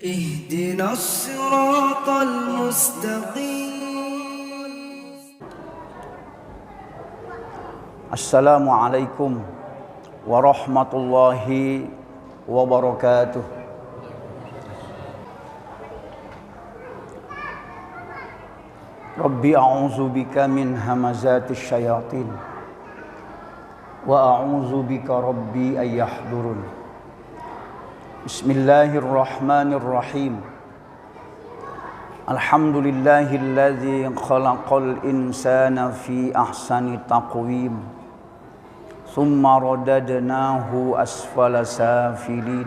اهدنا الصراط المستقيم. Assalamualaikum warahmatullahi wabarakatuh. Rabbi a'udzu bika min hamazatis syayatin wa a'udzu bika rabbi ay yahdurun. Bismillahirrahmanirrahim. Alhamdulillahilladzi khalaqal insana fi ahsani taqwim. Thumma radadnahu asfala safilin.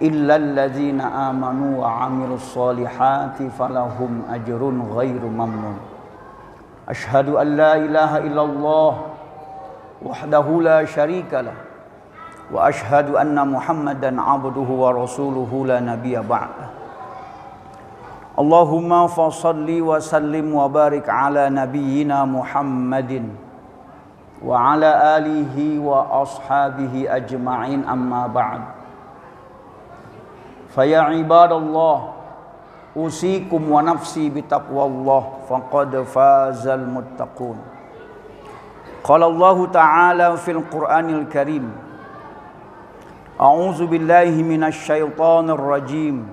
Illa alladzina amanu wa 'amilus solihati falahum ajrun ghairu mamnun. Asyhadu an la ilaha illallah wahdahu la syarikalah. Wa asyhadu anna Muhammadan 'abduhu wa rasuluhu la nabiyya ba'dah. Allahumma fashalli wa sallim wa barik ala nabiyyina Muhammadin wa ala alihi wa ashabihi ajma'in, amma ba'd. Faya ibadallah, usikum wa nafsi bitaqwallah, faqad fazal muttaqun. Qala Allah ta'ala fil Qur'anil Karim, a'udzu billahi minasy syaithanir rajim.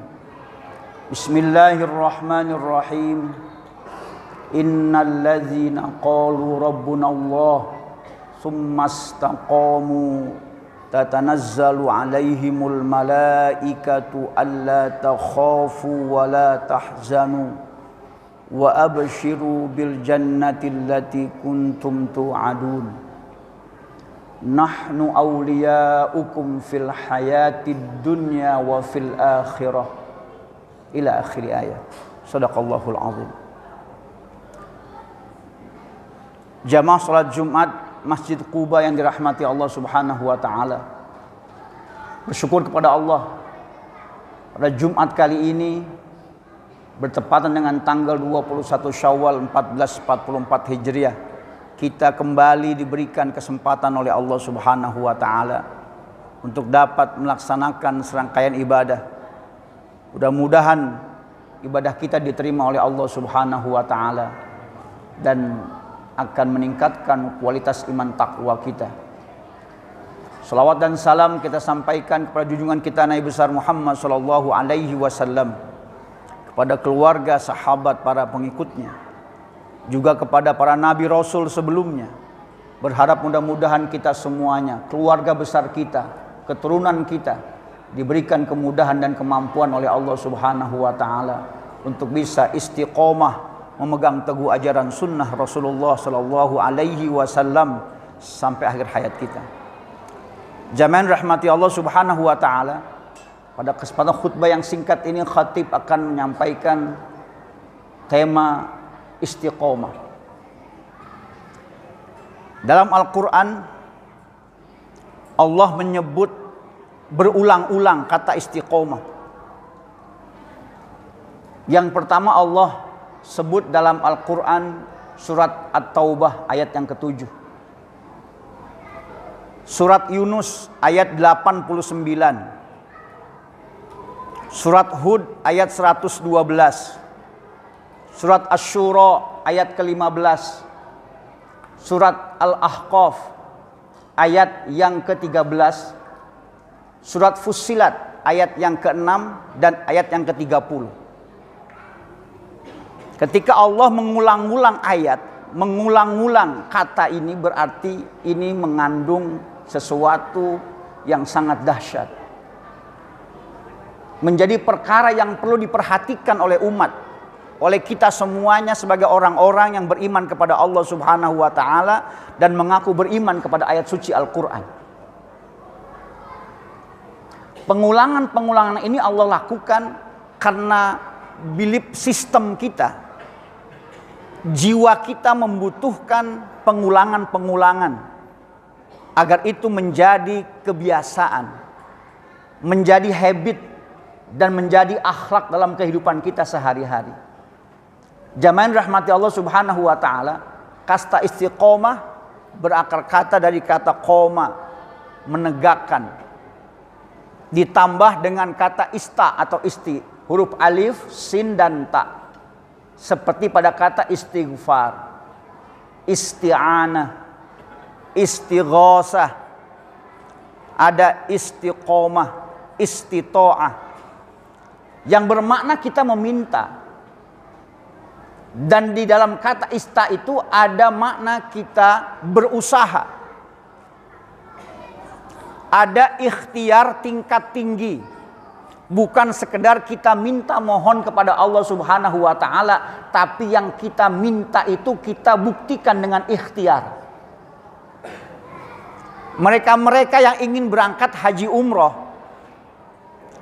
Bismillahirrahmanirrahim. Innal ladzina qalu rabbuna Allah tsumma istaqamu tatanazzalu 'alaihimul malaikatu alla takhafu wa la tahzanu wa abshiru bil jannati allati kuntum tu'adun. Nahnu awliya'ukum fil hayatid dunya wa fil akhirah, ila akhir ayat. Shadaqallahul azim. Jamaah salat Jumat Masjid Quba yang dirahmati Allah Subhanahu wa taala, bersyukur kepada Allah pada Jumat kali ini bertepatan dengan tanggal 21 Syawal 1444 Hijriah, kita kembali diberikan kesempatan oleh Allah Subhanahu wa taala untuk dapat melaksanakan serangkaian ibadah. Mudah-mudahan ibadah kita diterima oleh Allah Subhanahu wa taala dan akan meningkatkan kualitas iman takwa kita. Salawat dan salam kita sampaikan kepada junjungan kita Nabi besar Muhammad sallallahu alaihi wasallam, kepada keluarga, sahabat, para pengikutnya, juga kepada para nabi rasul sebelumnya. Berharap mudah-mudahan kita semuanya, keluarga besar kita, keturunan kita, diberikan kemudahan dan kemampuan oleh Allah Subhanahu wa taala untuk bisa istiqomah memegang teguh ajaran sunnah Rasulullah sallallahu alaihi wasallam sampai akhir hayat kita. Jamaah rahmati Allah Subhanahu wa taala, pada kesempatan khutbah yang singkat ini khatib akan menyampaikan tema istiqomah. Dalam Al-Quran Allah menyebut berulang-ulang kata istiqomah. Yang pertama Allah sebut dalam Al-Quran surat At-Taubah ayat yang ke-7, surat Yunus ayat 89, surat Hud ayat 112, surat Asy-Syura ayat ke-15, surat Al-Ahqaf ayat yang ke-13, surat Fussilat ayat yang ke-6 dan ayat yang ke-30. Ketika Allah mengulang-ulang ayat, mengulang-ulang kata ini, berarti ini mengandung sesuatu yang sangat dahsyat. Menjadi perkara yang perlu diperhatikan oleh umat, oleh kita semuanya sebagai orang-orang yang beriman kepada Allah Subhanahu wa taala dan mengaku beriman kepada ayat suci Al-Qur'an. Pengulangan-pengulangan ini Allah lakukan karena belief sistem kita, jiwa kita membutuhkan pengulangan-pengulangan agar itu menjadi kebiasaan, menjadi habit, dan menjadi akhlak dalam kehidupan kita sehari-hari. Jamaah rahmati Allah Subhanahu wa taala, kasta istiqomah berakar kata dari kata qoma, menegakkan. ditambah dengan kata ista atau isti, huruf alif, sin dan ta. Seperti pada kata istighfar, isti'anah, istighosah, ada istiqomah, istito'ah, yang bermakna kita meminta. Dan di dalam kata ista itu ada makna kita berusaha. Ada ikhtiar tingkat tinggi. Bukan sekedar kita minta mohon kepada Allah Subhanahu wa taala, tapi yang kita minta itu kita buktikan dengan ikhtiar. Mereka-mereka yang ingin berangkat haji umroh,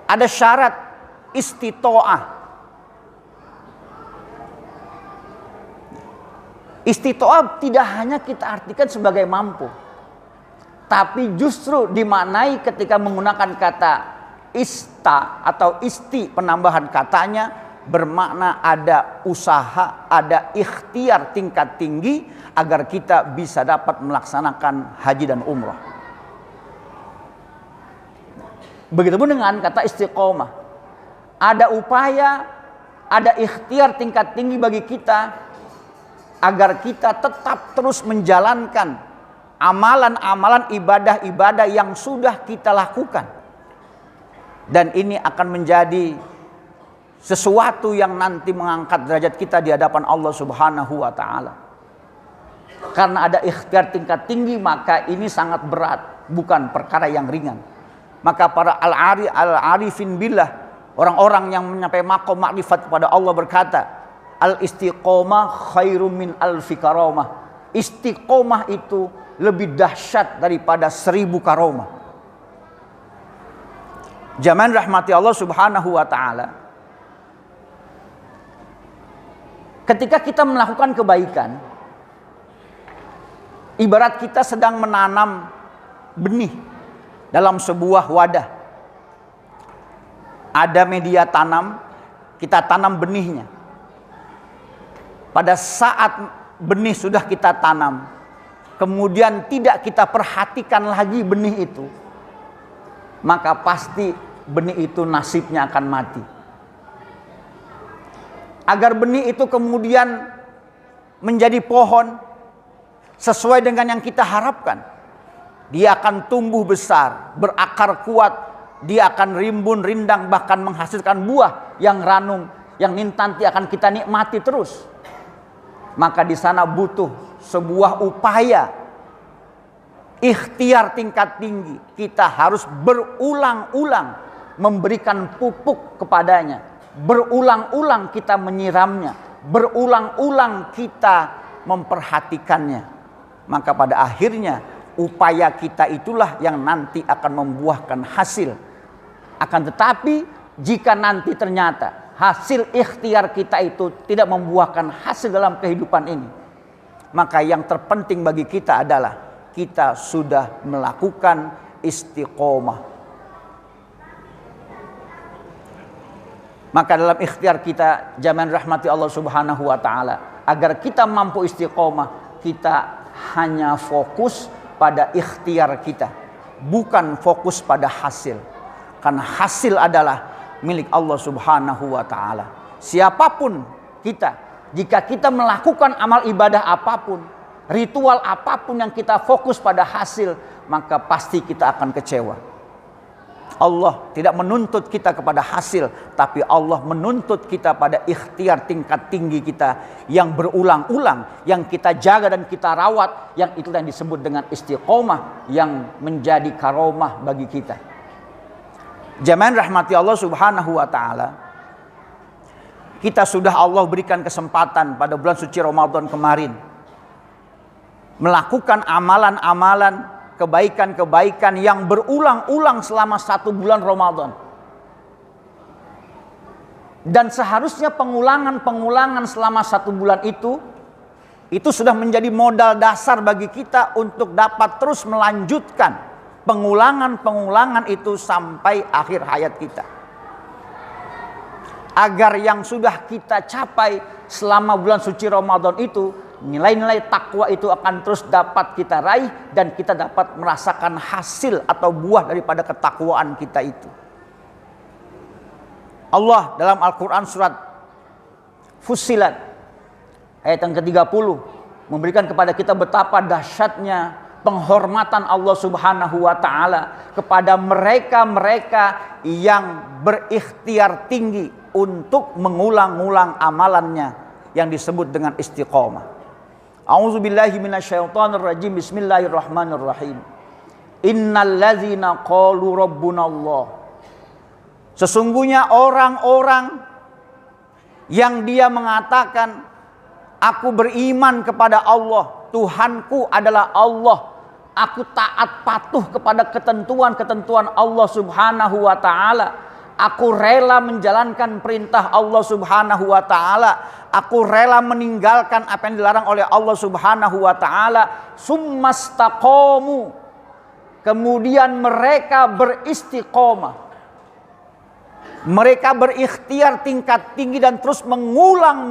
ada syarat istito'ah. Istito'ah tidak hanya kita artikan sebagai mampu, tapi justru dimaknai ketika menggunakan kata ista atau isti, penambahan katanya bermakna ada usaha, ada ikhtiar tingkat tinggi agar kita bisa dapat melaksanakan haji dan umrah. Begitupun dengan kata istiqomah, ada upaya, ada ikhtiar tingkat tinggi bagi kita agar kita tetap terus menjalankan amalan-amalan ibadah-ibadah yang sudah kita lakukan. Dan ini akan menjadi sesuatu yang nanti mengangkat derajat kita di hadapan Allah Subhanahu wa taala. Karena ada ikhtiar tingkat tinggi, maka ini sangat berat, bukan perkara yang ringan. Maka para al-arifin billah, orang-orang yang mencapai maqam makrifat kepada Allah berkata, al-istiqomah khairum min alfi karamah. Istiqomah itu lebih dahsyat daripada 1000 karamah. Jamaah rahmati Allah Subhanahu wa taala. Ketika kita melakukan kebaikan, ibarat kita sedang menanam benih dalam sebuah wadah. Ada media tanam, kita tanam benihnya. Pada saat benih sudah kita tanam, kemudian tidak kita perhatikan lagi benih itu, maka pasti benih itu nasibnya akan mati. Agar benih itu kemudian menjadi pohon sesuai dengan yang kita harapkan, dia akan tumbuh besar, berakar kuat, dia akan rimbun, rindang, bahkan menghasilkan buah yang ranum, yang nanti akan kita nikmati terus. Maka di sana butuh sebuah upaya, ikhtiar tingkat tinggi. Kita harus berulang-ulang memberikan pupuk kepadanya, berulang-ulang kita menyiramnya, berulang-ulang kita memperhatikannya. Maka pada akhirnya upaya kita itulah yang nanti akan membuahkan hasil. Akan tetapi jika nanti ternyata hasil ikhtiar kita itu tidak membuahkan hasil dalam kehidupan ini, maka yang terpenting bagi kita adalah kita sudah melakukan istiqomah. Maka dalam ikhtiar kita, jamaah rahmati Allah Subhanahu wa taala, agar kita mampu istiqomah, kita hanya fokus pada ikhtiar kita, bukan fokus pada hasil. Karena hasil adalah milik Allah Subhanahu wa taala. Siapapun kita, jika kita melakukan amal ibadah apapun, ritual apapun yang kita fokus pada hasil, maka pasti kita akan kecewa. Allah tidak menuntut kita kepada hasil, tapi Allah menuntut kita pada ikhtiar tingkat tinggi kita yang berulang-ulang, yang kita jaga dan kita rawat, yang itu yang disebut dengan istiqomah, yang menjadi karomah bagi kita. Jamaah rahmati Allah Subhanahu wa taala, kita sudah Allah berikan kesempatan pada bulan suci Ramadan kemarin melakukan amalan-amalan, kebaikan-kebaikan yang berulang-ulang selama 1 bulan Ramadan. Dan seharusnya pengulangan-pengulangan selama 1 bulan itu sudah menjadi modal dasar bagi kita untuk dapat terus melanjutkan pengulangan-pengulangan itu sampai akhir hayat kita. Agar yang sudah kita capai selama bulan suci Ramadan itu nilai-nilai takwa itu akan terus dapat kita raih dan kita dapat merasakan hasil atau buah daripada ketakwaan kita itu. Allah dalam Al-Quran surat Fussilat ayat yang ke-30 memberikan kepada kita betapa dahsyatnya penghormatan Allah Subhanahu wa taala kepada mereka-mereka yang berikhtiar tinggi untuk mengulang-ulang amalannya yang disebut dengan istiqomah. A'udzubillahi minasyaitonirrajim. Bismillahirrahmanirrahim. Innallazina qalu rabbunallah. Sesungguhnya orang-orang yang dia mengatakan, aku beriman kepada Allah, Tuhanku adalah Allah, aku taat patuh kepada ketentuan-ketentuan Allah Subhanahu wa taala, aku rela menjalankan perintah Allah Subhanahu wa taala, aku rela meninggalkan apa yang dilarang oleh Allah Subhanahu wa taala. Summastaqamu, kemudian mereka beristiqomah. Mereka berikhtiar tingkat tinggi dan terus mengulang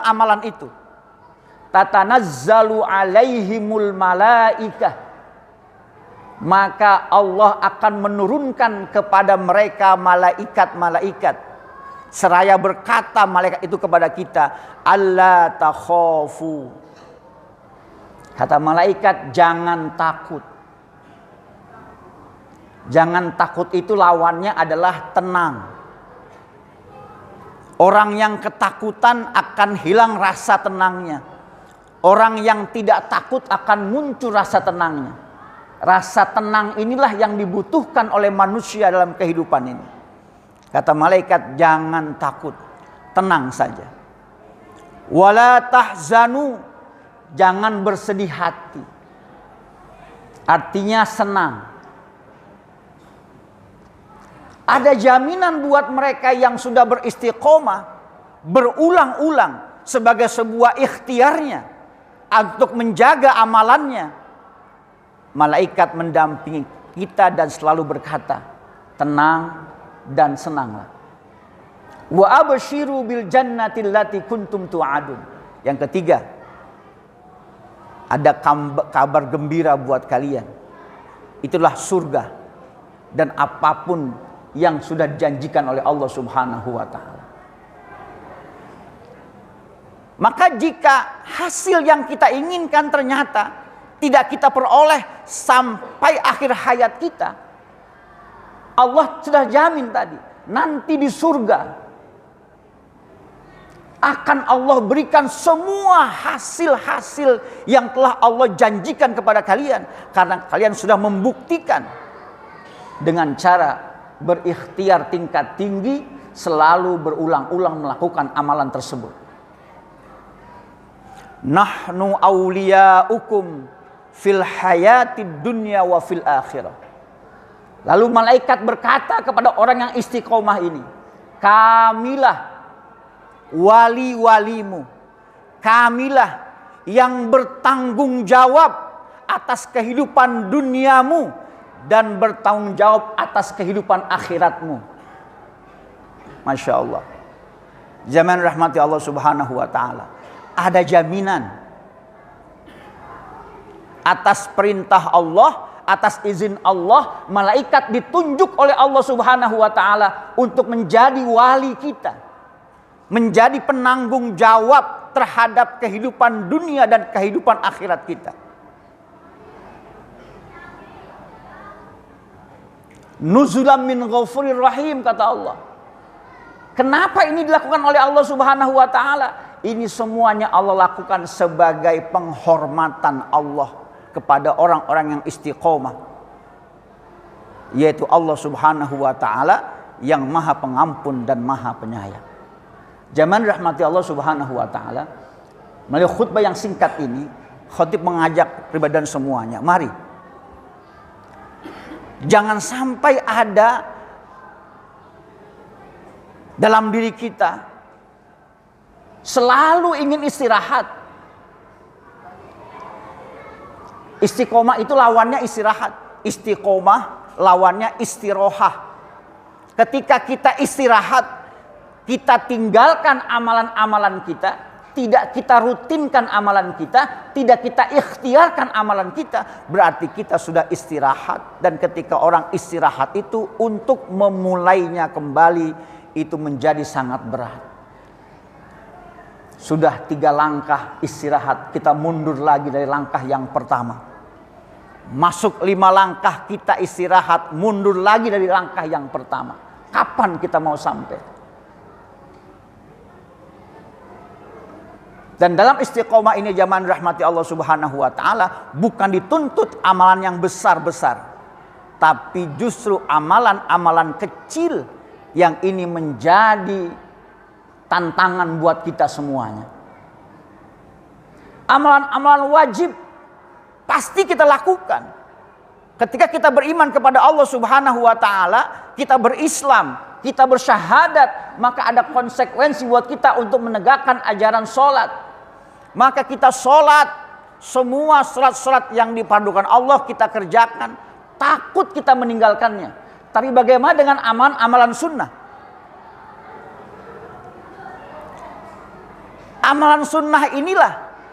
amalan itu. Tatanazzalu alaihimul malaikah, maka Allah akan menurunkan kepada mereka malaikat-malaikat. Seraya berkata malaikat itu kepada kita, alla takhafu. Kata malaikat, jangan takut. Jangan takut itu lawannya adalah tenang. Orang yang ketakutan akan hilang rasa tenangnya. Orang yang tidak takut akan muncul rasa tenangnya. Rasa tenang inilah yang dibutuhkan oleh manusia dalam kehidupan ini. Kata malaikat, jangan takut, tenang saja. Wala tahzanu, jangan bersedih hati. Artinya senang. Ada jaminan buat mereka yang sudah beristiqomah berulang-ulang sebagai sebuah ikhtiarnya untuk menjaga amalannya. Malaikat mendampingi kita dan selalu berkata, tenang dan senanglah. Wa abshiru bil jannati allati kuntum tu'adun. Yang ketiga, ada kabar gembira buat kalian. Itulah surga dan apapun yang sudah dijanjikan oleh Allah Subhanahu wa taala. Maka jika hasil yang kita inginkan ternyata tidak kita peroleh sampai akhir hayat kita, Allah sudah jamin tadi, nanti di surga akan Allah berikan semua hasil-hasil yang telah Allah janjikan kepada kalian, karena kalian sudah membuktikan dengan cara berikhtiar tingkat tinggi, selalu berulang-ulang melakukan amalan tersebut. Nahnu awliyaukum fil hayatid dunya wa fil akhirah. Lalu malaikat berkata kepada orang yang istiqomah ini, kamilah wali-walimu, kamilah yang bertanggung jawab atas kehidupan duniamu dan bertanggung jawab atas kehidupan akhiratmu. Masya Allah. Zaman rahmati Allah Subhanahu wa ta'ala. Ada jaminan atas perintah Allah, atas izin Allah, malaikat ditunjuk oleh Allah Subhanahu wa ta'ala untuk menjadi wali kita, menjadi penanggung jawab terhadap kehidupan dunia dan kehidupan akhirat kita. Nuzulam min ghafurir rahim, kata Allah. Kenapa ini dilakukan oleh Allah Subhanahu wa taala? Ini semuanya Allah lakukan sebagai penghormatan Allah kepada orang-orang yang istiqomah, yaitu Allah Subhanahu wa taala yang Maha Pengampun dan Maha Penyayang. Zaman rahmati Allah Subhanahu wa taala, melalui khutbah yang singkat ini, khatib mengajak pribadi semuanya, mari jangan sampai ada dalam diri kita selalu ingin istirahat. Istiqomah itu lawannya istirahat. Istiqomah lawannya istirohah. Ketika kita istirahat, kita tinggalkan amalan-amalan kita, tidak kita rutinkan amalan kita, tidak kita ikhtiarkan amalan kita, berarti kita sudah istirahat. Dan ketika orang istirahat itu, untuk memulainya kembali itu menjadi sangat berat. Sudah 3 langkah istirahat, kita mundur lagi dari langkah yang pertama. Masuk 5 langkah kita istirahat, mundur lagi dari langkah yang pertama. Kapan kita mau sampai? Dan dalam istiqomah ini zaman rahmati Allah Subhanahu wa taala, bukan dituntut amalan yang besar-besar, tapi justru amalan-amalan kecil yang ini menjadi tantangan buat kita semuanya. Amalan-amalan wajib pasti kita lakukan. Ketika kita beriman kepada Allah Subhanahu wa taala, kita berislam, kita bersyahadat, maka ada konsekuensi buat kita untuk menegakkan ajaran sholat. Maka kita sholat, semua sholat-sholat yang dipadukan Allah kita kerjakan, takut kita meninggalkannya. Tapi bagaimana dengan amalan sunnah? Amalan sunnah inilah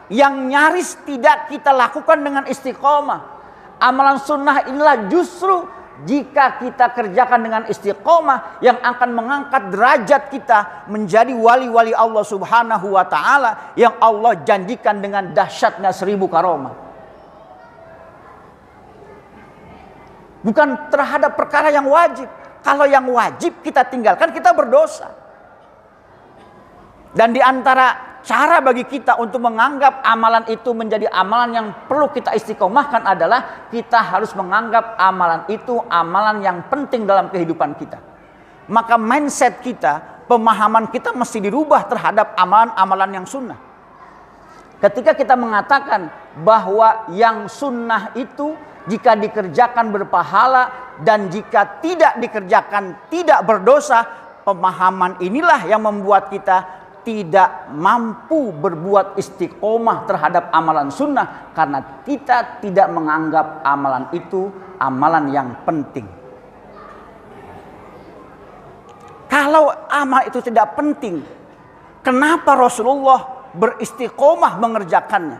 yang nyaris tidak kita lakukan dengan istiqomah. Amalan sunnah inilah justru jika kita kerjakan dengan istiqomah yang akan mengangkat derajat kita menjadi wali-wali Allah Subhanahu wa taala yang Allah janjikan dengan dahsyatnya 1000 karomah. Bukan terhadap perkara yang wajib. Kalau yang wajib kita tinggalkan, kita berdosa. Dan di antara cara bagi kita untuk menganggap amalan itu menjadi amalan yang perlu kita istiqomahkan adalah kita harus menganggap amalan itu amalan yang penting dalam kehidupan kita. Maka mindset kita, pemahaman kita mesti dirubah terhadap amalan-amalan yang sunnah. Ketika kita mengatakan bahwa yang sunnah itu jika dikerjakan berpahala dan jika tidak dikerjakan tidak berdosa, pemahaman inilah yang membuat kita tidak mampu berbuat istiqomah terhadap amalan sunnah karena kita tidak menganggap amalan itu amalan yang penting. Kalau amal itu tidak penting, kenapa Rasulullah beristiqomah mengerjakannya?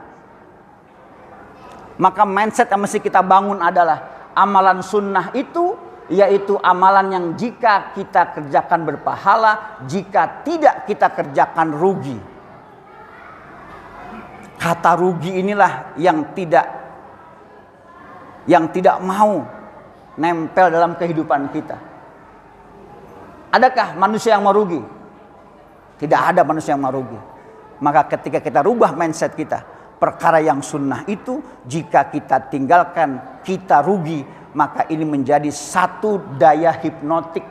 Maka mindset yang mesti kita bangun adalah amalan sunnah itu yaitu amalan yang jika kita kerjakan berpahala, jika tidak kita kerjakan rugi. Kata rugi inilah yang tidak mau nempel dalam kehidupan kita. Adakah manusia yang mau rugi? Tidak ada manusia yang mau rugi. Maka ketika kita rubah mindset kita, perkara yang sunnah itu jika kita tinggalkan kita rugi, maka ini menjadi satu daya hipnotik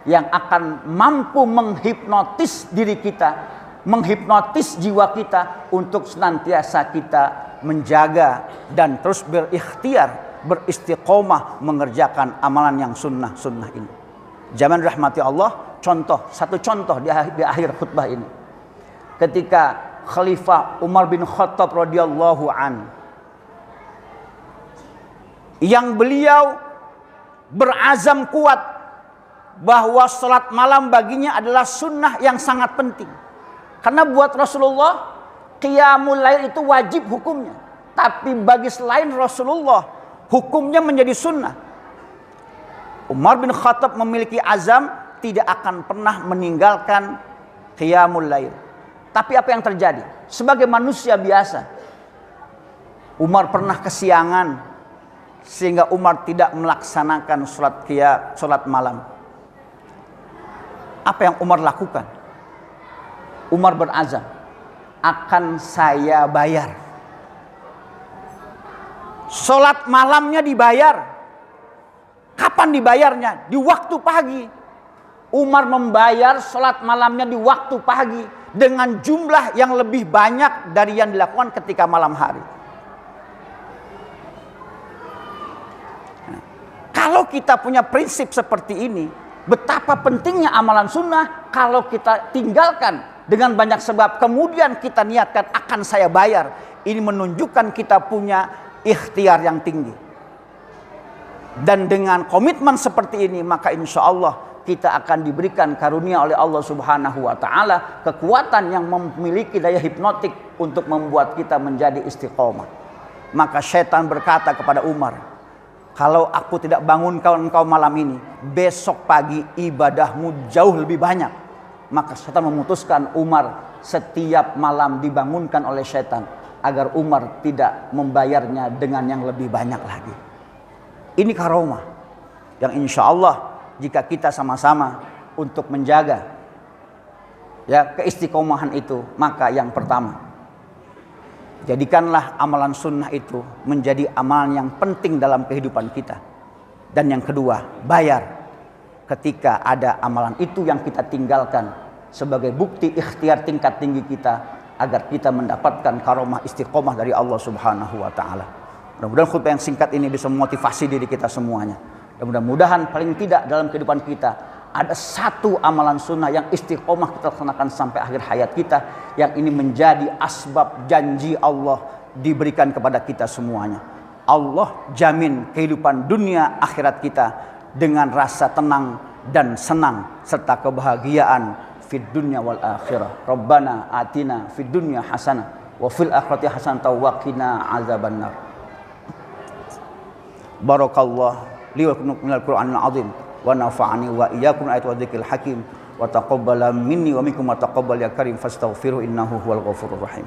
yang akan mampu menghipnotis diri kita, menghipnotis jiwa kita untuk senantiasa kita menjaga dan terus berikhtiar, beristiqomah mengerjakan amalan yang sunnah-sunnah ini. Zaman rahmati Allah, satu contoh di akhir khutbah ini. Ketika Khalifah Umar bin Khattab radhiyallahu an, yang beliau berazam kuat bahwa salat malam baginya adalah sunnah yang sangat penting. Karena buat Rasulullah qiyamul lail itu wajib hukumnya, tapi bagi selain Rasulullah hukumnya menjadi sunnah. Umar bin Khattab memiliki azam tidak akan pernah meninggalkan qiyamul lail. Tapi apa yang terjadi? Sebagai manusia biasa, Umar pernah kesiangan sehingga Umar tidak melaksanakan sholat malam. Apa yang Umar lakukan? Umar berazam, akan saya bayar. Sholat malamnya dibayar. Kapan dibayarnya? Di waktu pagi. Umar membayar sholat malamnya di waktu pagi dengan jumlah yang lebih banyak dari yang dilakukan ketika malam hari. Kalau kita punya prinsip seperti ini, betapa pentingnya amalan sunnah kalau kita tinggalkan dengan banyak sebab, kemudian kita niatkan akan saya bayar. Ini menunjukkan kita punya ikhtiar yang tinggi. Dan dengan komitmen seperti ini, maka insya Allah kita akan diberikan karunia oleh Allah Subhanahu wa taala kekuatan yang memiliki daya hipnotik untuk membuat kita menjadi istiqomah. Maka syaitan berkata kepada Umar, kalau aku tidak bangunkan engkau malam ini, besok pagi ibadahmu jauh lebih banyak. Maka syaitan memutuskan Umar setiap malam dibangunkan oleh syaitan agar Umar tidak membayarnya dengan yang lebih banyak lagi. Ini karomah yang insya Allah jika kita sama-sama untuk menjaga ya keistiqomahan itu, maka yang pertama, jadikanlah amalan sunnah itu menjadi amalan yang penting dalam kehidupan kita. Dan yang kedua, bayar ketika ada amalan itu yang kita tinggalkan sebagai bukti ikhtiar tingkat tinggi kita agar kita mendapatkan karomah istiqomah dari Allah Subhanahu wa taala. Mudah-mudahan khutbah yang singkat ini bisa memotivasi diri kita semuanya. Dan mudah-mudahan paling tidak dalam kehidupan kita ada satu amalan sunnah yang istiqomah kita laksanakan sampai akhir hayat kita, yang ini menjadi asbab janji Allah diberikan kepada kita semuanya. Allah jamin kehidupan dunia akhirat kita dengan rasa tenang dan senang serta kebahagiaan fid dunya wal akhirah. Rabbana atina fid dunya hasanah wa fil akhirati hasanah wa qina azabannar. Barakallah li wa lakum minal Qur'anil azim wa nafa'ani wa iyyakum ayati wa dzikril hakim wa taqabbala minni wa minkum wa taqabbal ya karim fastaghfiru innahu huwal ghafurur rahim.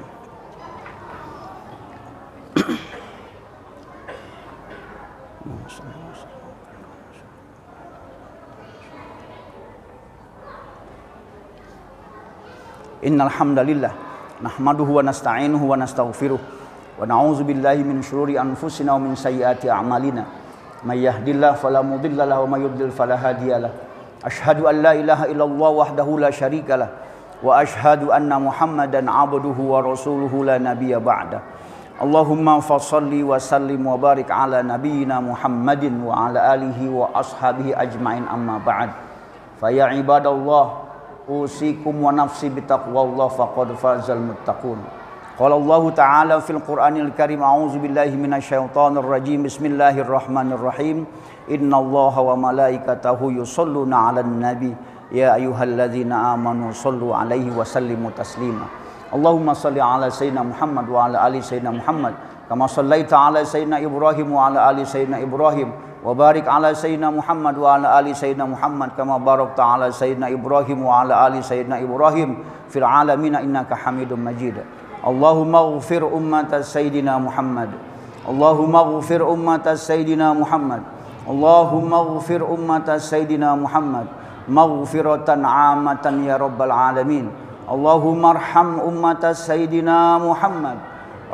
Innal hamdalillah nahmaduhu wa nasta'inuhu wa nastaghfiruh wa na'udzu billahi min syururi anfusina wa min sayyiati a'malina. May yahdihillahu fala mudilla lahu wa may yudlil fala hadiyalah. Asyhadu an la ilaha illallah wahdahu la syarikalah wa asyhadu anna Muhammadan 'abduhu wa rasuluhu la nabiyya ba'da. Allahumma fashalli wa sallim wa barik ala nabiyyina Muhammadin wa ala alihi wa ashabihi ajmain amma ba'd. Fa ya ibadallah usikum wa nafsi bitaqwallah faqad fazal muttaqun. Qala Allah Ta'ala fil Qur'anil Karim, a'udzu billahi minasyaitonir rajim. Bismillahirrahmanirrahim. Innallaha wa malaikatahu yusholluna 'alan nabi ya ayyuhalladzina amanu shallu 'alaihi wa sallimu taslima. Allahumma shalli 'ala sayyidina Muhammad wa 'ala ali sayyidina Muhammad kama shallaita 'ala sayyidina Ibrahim wa 'ala ali sayyidina Ibrahim wa barik 'ala sayyidina Muhammad wa 'ala ali sayyidina Muhammad kama barakta 'ala sayyidina Ibrahim wa 'ala ali sayyidina Ibrahim fil 'alamin innaka Hamidum Majid. Allahumma ighfir ummata sayyidina Muhammad. Allahumma ighfir ummata sayyidina Muhammad. Allahumma ighfir ummata sayyidina Muhammad maghfiratan 'amatan ya rabbal alamin. Allahumma arham ummata sayyidina Muhammad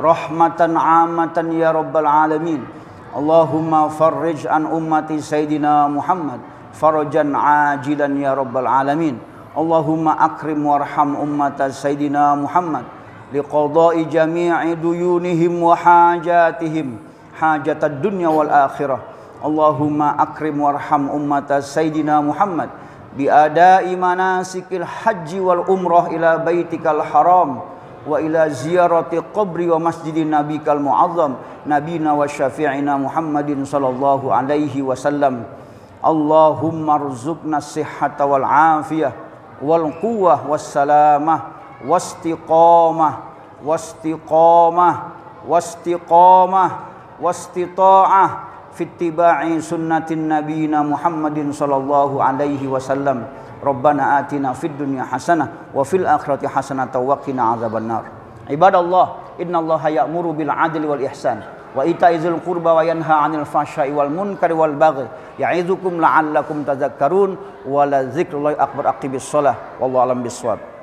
rahmatan 'amatan ya rabbal alamin. Allahumma farrij an ummati sayyidina Muhammad farajan 'ajilan ya rabbal alamin. Allahumma akrim warham ummata sayyidina Muhammad liqada'i jami'i duyunihim wa hajatihim hajatad dunya wal akhirah. Allahumma akrim warham ummata sayyidina Muhammad bi ada'i manasikil haji wal umrah ila baitikal haram wa ila ziyarati qabri wa masjidin nabikal mu'azzam nabina wa syafi'ina Muhammadin sallallahu alaihi wasallam. Allahumma rzuqna sihhata wal afiyah wal quwwah was salamah wastiqamah wastita'ah fi ittiba'i sunnatin nabiyina Muhammadin sallallahu alaihi wasallam. Rabbana atina fid dunya hasanah wa fil akhirati hasanah wa qina azabannar. Ibadallah, innallaha ya'muru bil 'adli wal ihsan wa ita'izil qurba wa yanha 'anil fahsya'i wal munkari wal baghi ya'izukum la'allakum tadhakkarun wa la dzikrullahi akbar. Aqibis shalah wallahu a'lam bissawab.